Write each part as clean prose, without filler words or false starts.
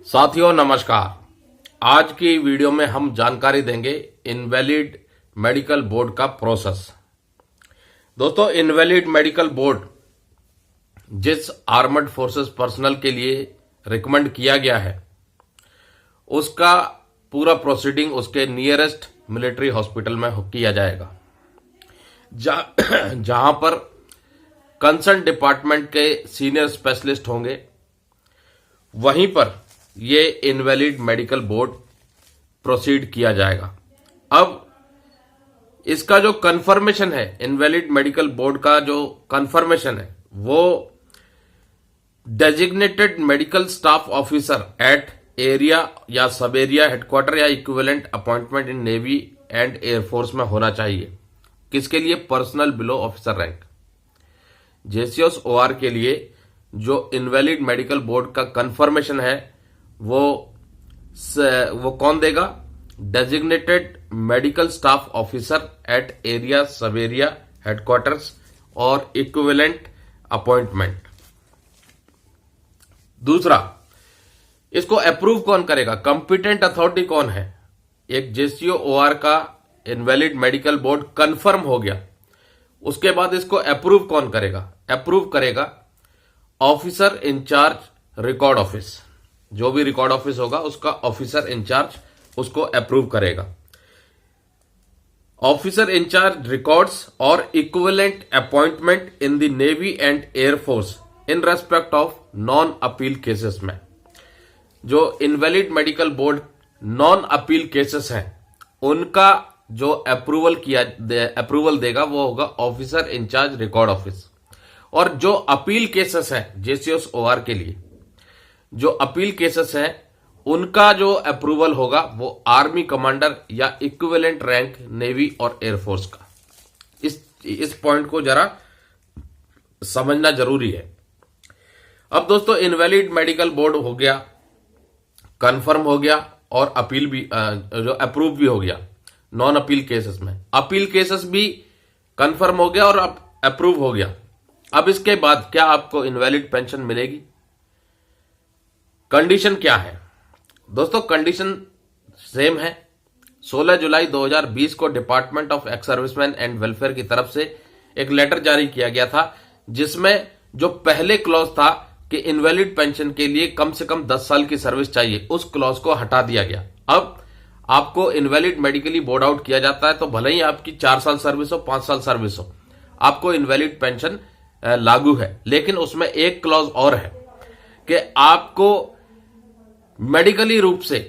साथियों नमस्कार। आज की वीडियो में हम जानकारी देंगे इनवैलिड मेडिकल बोर्ड का प्रोसेस। दोस्तों, इनवैलिड मेडिकल बोर्ड जिस आर्मड फोर्सेस पर्सनल के लिए रिकमेंड किया गया है उसका पूरा प्रोसीडिंग उसके नियरेस्ट मिलिट्री हॉस्पिटल में किया जाएगा, जहां पर कंसर्न डिपार्टमेंट के सीनियर स्पेशलिस्ट होंगे। वहीं पर ये इनवैलिड मेडिकल बोर्ड प्रोसीड किया जाएगा। अब इसका जो कंफर्मेशन है, इनवैलिड मेडिकल बोर्ड का जो कंफर्मेशन है वो designated medical staff officer at area या सब एरिया हेडक्वार्टर या equivalent appointment in navy and air force में होना चाहिए। किसके लिए? Personnel below officer rank. जेसीओस ओआर के लिए जो इनवैलिड मेडिकल बोर्ड का कंफर्मेशन है वो कौन देगा? Designated medical staff officer at area sub area headquarters और इक्विवेलेंट अपॉइंटमेंट। दूसरा, इसको अप्रूव कौन करेगा? कंपिटेंट अथॉरिटी कौन है? एक जेसीओ ओआर का इनवैलिड मेडिकल बोर्ड कंफर्म हो गया, उसके बाद इसको अप्रूव कौन करेगा? अप्रूव करेगा ऑफिसर इंचार्ज रिकॉर्ड ऑफिस। जो भी रिकॉर्ड ऑफिस होगा उसका ऑफिसर इंचार्ज उसको अप्रूव करेगा। ऑफिसर इंचार्ज रिकॉर्ड्स और equivalent appointment in the navy and air force in respect of non appeal cases में। जो invalid medical board non appeal cases हैं उनका जो अप्रूवल देगा वो होगा ऑफिसर इंचार्ज रिकॉर्ड ऑफिस। और जो अपील केसेस हैं जेसीओस ओआर के लिए, जो अपील केसेस हैं उनका जो अप्रूवल होगा वो आर्मी कमांडर या इक्विवेलेंट रैंक नेवी और एयरफोर्स का। इस पॉइंट को जरा समझना जरूरी है। अब दोस्तों, इनवैलिड मेडिकल बोर्ड हो गया, कंफर्म हो गया और अपील भी जो अप्रूव भी हो गया नॉन अपील केसेस में। अपील केसेस भी कंफर्म हो गया और अप्रूव हो गया। अब इसके बाद क्या आपको इनवैलिड पेंशन मिलेगी? कंडीशन क्या है? दोस्तों, कंडीशन सेम है। 16 जुलाई 2020 को department of ex serviceman and welfare की तरफ से एक लेटर जारी किया गया था जिसमें जो पहले क्लॉज था कि इनवैलिड पेंशन के लिए कम से कम 10 साल की सर्विस चाहिए, उस क्लॉज को हटा दिया गया। अब आपको इनवैलिड मेडिकली बोर्ड आउट किया जाता है तो भले ही आपकी 4 साल सर्विस हो, 5 साल सर्विस हो, आपको इनवैलिड पेंशन लागू है। लेकिन उसमें एक क्लॉज और है कि आपको मेडिकली रूप से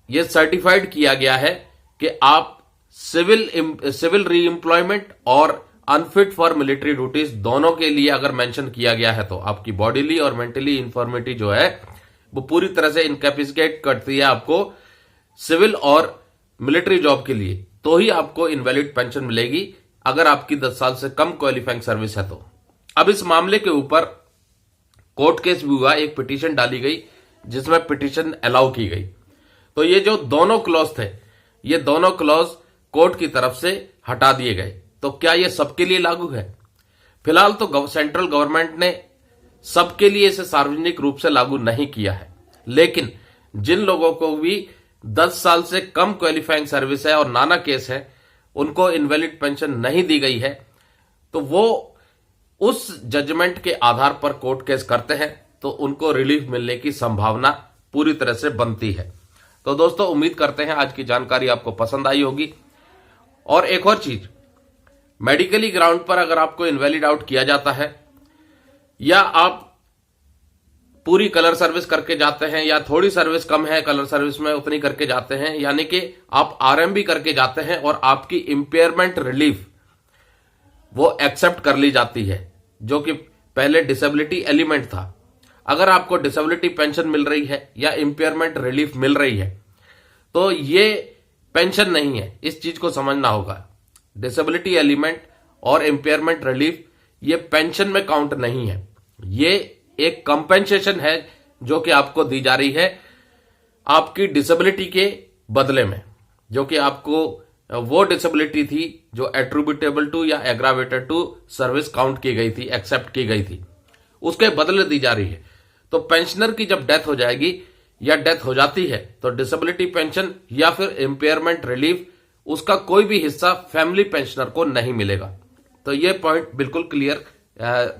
यह सर्टिफाइड किया गया है कि आप सिविल री एम्प्लॉयमेंट और अनफिट फॉर मिलिट्री ड्यूटीज दोनों के लिए अगर मेंशन किया गया है तो आपकी बॉडीली और मेंटली इंफॉर्मिटी जो है वो पूरी तरह से इनकैपेसिटेट करती है आपको सिविल और मिलिट्री जॉब के लिए, तो ही आपको इनवैलिड पेंशन मिलेगी अगर आपकी 10 साल से कम क्वालिफाइंग सर्विस है तो। अब इस मामले के ऊपर कोर्ट केस भी हुआ, एक पिटीशन डाली गई जिसमें पिटीशन अलाउ की गई। तो ये जो दोनों क्लॉज थे, ये दोनों क्लॉज कोर्ट की तरफ से हटा दिए गए। तो क्या ये सबके लिए लागू है? फिलहाल तो सेंट्रल गवर्नमेंट ने सबके लिए इसे सार्वजनिक रूप से लागू नहीं किया है, लेकिन जिन लोगों को भी 10 साल से कम क्वालिफाइंग सर्विस है और नाना केस है, उनको इनवैलिड पेंशन नहीं दी गई है, तो वो उस जजमेंट के आधार पर कोर्ट केस करते हैं तो उनको रिलीफ मिलने की संभावना पूरी तरह से बनती है। तो दोस्तों, उम्मीद करते हैं आज की जानकारी आपको पसंद आई होगी। और एक और चीज, मेडिकली ग्राउंड पर अगर आपको इनवैलिड आउट किया जाता है या आप पूरी कलर सर्विस करके जाते हैं या थोड़ी सर्विस कम है कलर सर्विस में उतनी करके जाते हैं, यानी कि आप आरएमबी करके जाते हैं और आपकी इंपेयरमेंट रिलीफ वो एक्सेप्ट कर ली जाती है, जो कि पहले डिसेबिलिटी एलिमेंट था। अगर आपको डिसेबिलिटी पेंशन मिल रही है या इंपेयरमेंट रिलीफ मिल रही है तो ये पेंशन नहीं है, इस चीज को समझना होगा। डिसेबिलिटी एलिमेंट और इंपेयरमेंट रिलीफ ये पेंशन में काउंट नहीं है, ये एक कंपेंसेशन है जो कि आपको दी जा रही है आपकी डिसेबिलिटी के बदले में, जो कि आपको वो डिसेबिलिटी थी जो एट्रीब्यूटेबल टू या एग्रावेटेड टू सर्विस काउंट की गई थी, एक्सेप्ट की गई थी, उसके बदले दी जा रही है। तो पेंशनर की जब डेथ हो जाएगी या डेथ हो जाती है तो डिसेबिलिटी पेंशन या फिर इम्पेयरमेंट रिलीफ उसका कोई भी हिस्सा फैमिली पेंशनर को नहीं मिलेगा। तो ये पॉइंट बिल्कुल क्लियर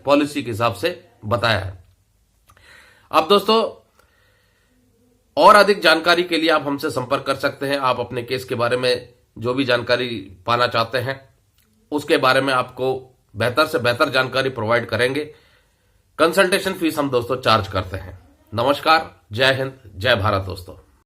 पॉलिसी के हिसाब से बताया है। अब दोस्तों और अधिक जानकारी के लिए आप हमसे संपर्क कर सकते हैं। आप अपने केस के बारे में जो भी जानकारी पाना चाहते हैं उसके बारे में आपको बेहतर से बेहतर जानकारी प्रोवाइड करेंगे। कंसल्टेशन फीस हम दोस्तों चार्ज करते हैं। नमस्कार, जय हिंद, जय भारत दोस्तों।